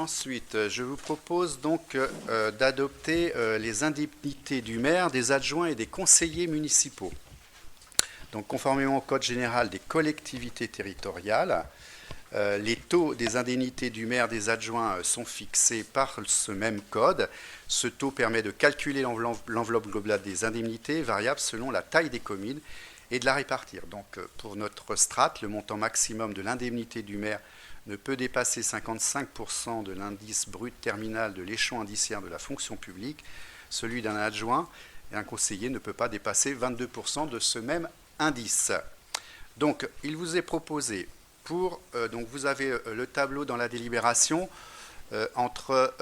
Ensuite, je vous propose donc d'adopter les indemnités du maire, des adjoints et des conseillers municipaux. Donc, conformément au Code général des collectivités territoriales, les taux des indemnités du maire, des adjoints sont fixés par ce même code. Ce taux permet de calculer l'enveloppe globale des indemnités, variable selon la taille des communes, et de la répartir. Donc, pour notre strate, le montant maximum de l'indemnité du maire ne peut dépasser 55% de l'indice brut terminal de l'échelon indiciaire de la fonction publique. Celui d'un adjoint et un conseiller ne peut pas dépasser 22% de ce même indice. Donc, il vous est proposé donc vous avez le tableau dans la délibération entre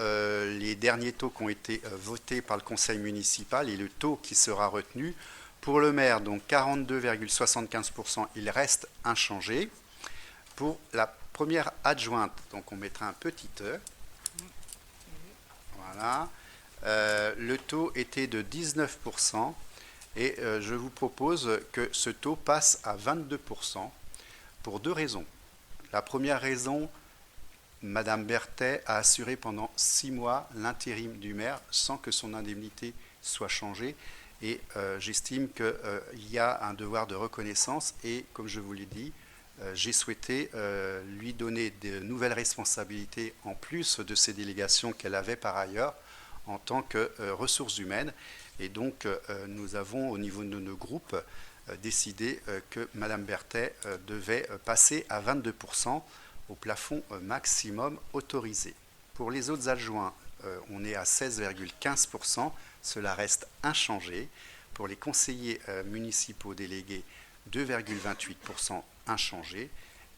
les derniers taux qui ont été votés par le conseil municipal et le taux qui sera retenu. Pour le maire, donc 42,75%, il reste inchangé. Pour la première adjointe, donc on mettra un petit E. Voilà. Le taux était de 19% et je vous propose que ce taux passe à 22% pour deux raisons. La première raison, Madame Berthet a assuré pendant 6 mois l'intérim du maire sans que son indemnité soit changée. Et j'estime qu'il y a un devoir de reconnaissance et, comme je vous l'ai dit, j'ai souhaité lui donner de nouvelles responsabilités en plus de ces délégations qu'elle avait par ailleurs en tant que ressources humaines. Et donc, nous avons, au niveau de nos groupes, décidé que Mme Berthet devait passer à 22% au plafond maximum autorisé. Pour les autres adjoints, on est à 16,15%, cela reste inchangé. Pour les conseillers municipaux délégués, 2,28% inchangé.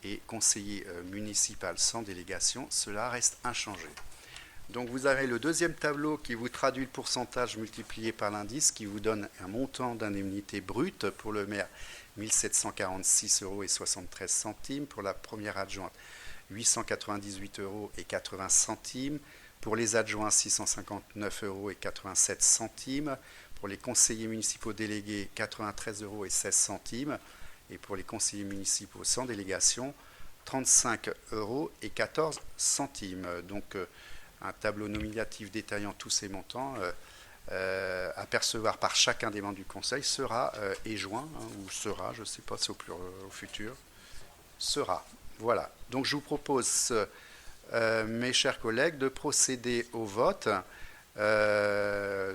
Et conseiller municipal sans délégation, cela reste inchangé. Donc vous avez le deuxième tableau qui vous traduit le pourcentage multiplié par l'indice qui vous donne un montant d'indemnité brute pour le maire 1746,73 €. Pour la première adjointe 898,80 €. Pour les adjoints 659,87 €. Pour les conseillers municipaux délégués 93,16 €. Et pour les conseillers municipaux sans délégation 35,14 €. Donc un tableau nominatif détaillant tous ces montants à percevoir par chacun des membres du Conseil sera éjoint, ou sera, je ne sais pas si au futur, sera. Voilà. Donc je vous propose, mes chers collègues, de procéder au vote,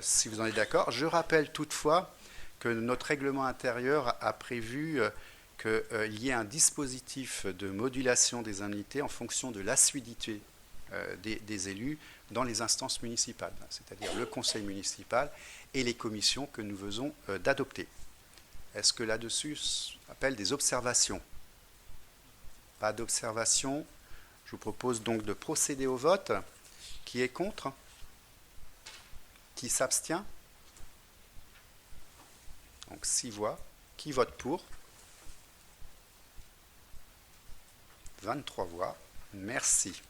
si vous en êtes d'accord. Je rappelle toutefois que notre règlement intérieur a prévu qu'il y ait un dispositif de modulation des indemnités en fonction de l'assiduité des élus dans les instances municipales, c'est-à-dire le conseil municipal et les commissions que nous venons d'adopter. Est-ce que là-dessus appelle des observations? Pas d'observation. Je vous propose donc de procéder au vote. Qui est contre? Qui s'abstient? Donc 6 voix. Qui vote pour? 23 voix. Merci.